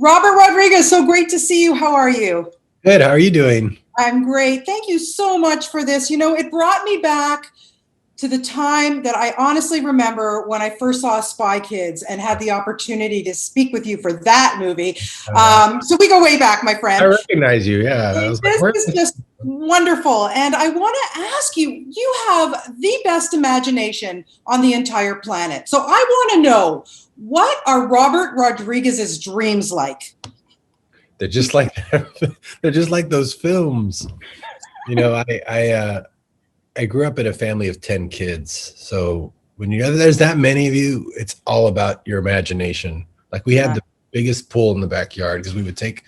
Robert Rodriguez, so great to see you. How are you? Good. How are you doing? I'm great. Thank you so much for this. You know, it brought me back to the time that I honestly remember when I first saw Spy Kids and had the opportunity to speak with you for that movie. So we go way back, my I friend. recognize you. Yeah. I was like, This where's is this? just wonderful. And I want to ask you, you have the best imagination on the entire planet. So I want to know, what are Robert Rodriguez's dreams like? They're just like they're just like those films. You know, I grew up in a family of 10 kids. So when there's that many of you, it's all about your imagination. Like we had Yeah, the biggest pool in the backyard because we would take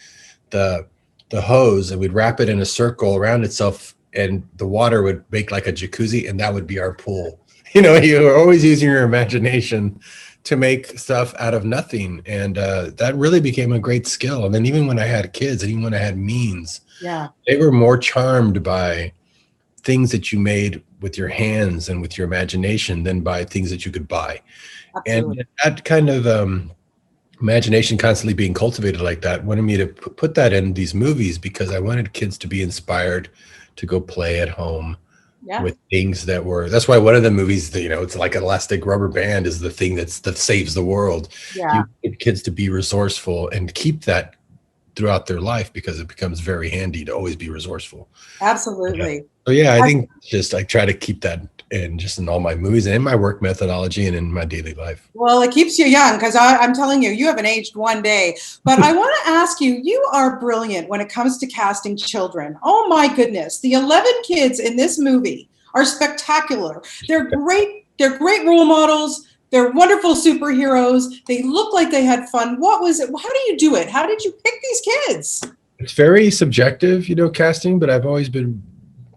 the the hose and we'd wrap it in a circle around itself and the water would make like a jacuzzi and that would be our pool. You know, you were always using your imagination to make stuff out of nothing. And that really became a great skill. And then even when I had kids and even when I had means, yeah, they were more charmed by things that you made with your hands and with your imagination than by things that you could buy. absolutely. And that kind of imagination constantly being cultivated like that wanted me to put that in these movies because I wanted kids to be inspired to go play at home Yeah, with things that were, that's why one of the movies that, you know, it's like an elastic rubber band is the thing that saves the world. yeah, You get kids to be resourceful and keep that throughout their life because it becomes very handy to always be resourceful. Yeah. absolutely. So yeah, I think just I try to keep that in just in all my movies and in my work methodology and in my daily life. Well, it keeps you young because I'm telling you, you haven't aged one day. But I want to ask you, you are brilliant when it comes to casting children. Oh my goodness. The 11 kids in this movie are spectacular. They're great. They're great role models. They're wonderful superheroes. They look like they had fun. What was it? How do you do it? How did you pick these kids? It's very subjective, you know, casting, but I've always been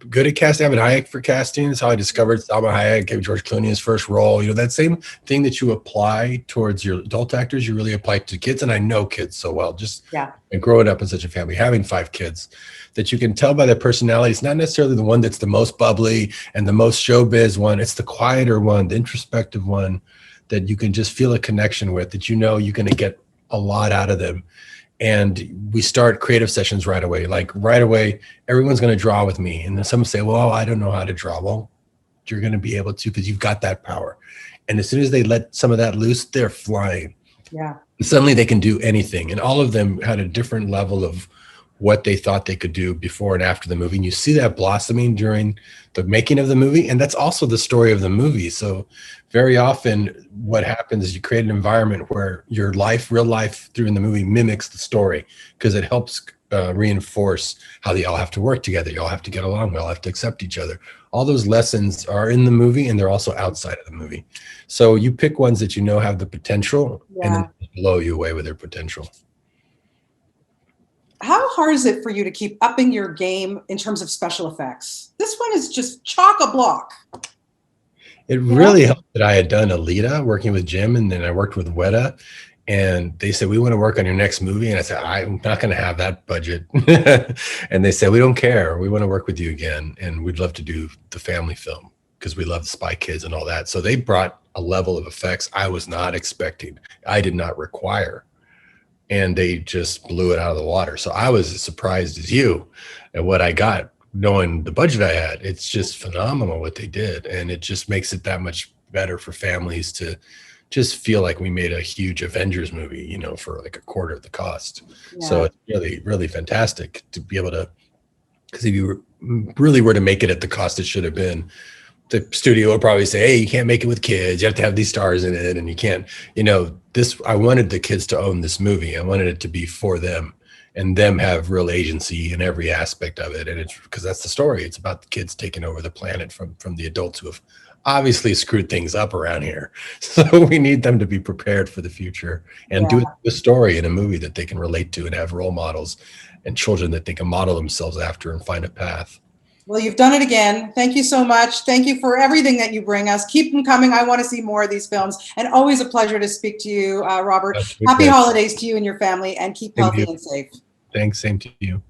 good at casting. I've been Hayek for casting. That's how I discovered Salma Hayek, gave George Clooney his first role. You know, that same thing that you apply towards your adult actors, you really apply to kids. And I know kids so well, just Yeah, and growing up in such a family, having 5 kids, that you can tell by their personality. It's not necessarily the one that's the most bubbly and the most showbiz one. It's the quieter one, the introspective one that you can just feel a connection with, that you know you're going to get a lot out of them. And we start creative sessions right away. Like right away, everyone's going to draw with me. And then some say, well, I don't know how to draw. Well, you're going to be able to because you've got that power. And as soon as they let some of that loose, they're flying. yeah, And suddenly they can do anything. And all of them had a different level of what they thought they could do before and after the movie. And you see that blossoming during the making of the movie. And that's also the story of the movie. So very often what happens is you create an environment where your life, real life through in the movie mimics the story because it helps reinforce how they all have to work together. You all have to get along. We all have to accept each other. All those lessons are in the movie and they're also outside of the movie. So you pick ones that you know have the potential and yeah. then blow you away with their potential. How hard is it for you to keep upping your game in terms of special effects? This one is just chock-a-block. It You know? really helped that I had done Alita working with Jim and then I worked with Weta and they said, we want to work on your next movie. And I said, I'm not going to have that budget. And they said, we don't care. We want to work with you again. And we'd love to do the family film because we love Spy Kids and all that. So they brought a level of effects I was not expecting. I did not require. And they just blew it out of the water. So I was as surprised as you at what I got, knowing the budget I had. It's just phenomenal what they did. And it just makes it that much better for families to just feel like we made a huge Avengers movie, you know, for like a quarter of the cost. So Yeah, it's really, really fantastic to be able to, because if you really were to make it at the cost it should have been, the studio would probably say, hey, you can't make it with kids. You have to have these stars in it. And you can't, you know, this, I wanted the kids to own this movie. I wanted it to be for them and them have real agency in every aspect of it. And it's because that's the story. It's about the kids taking over the planet from the adults who have obviously screwed things up around here. So we need them to be prepared for the future and do yeah. it the story in a movie that they can relate to and have role models and children that they can model themselves after and find a path. Well, you've done it again. Thank you so much. Thank you for everything that you bring us. Keep them coming. I want to see more of these films. And always a pleasure to speak to you, Robert. Happy holidays to you and your family, and keep Same to healthy you. and safe. Thanks. Same to you.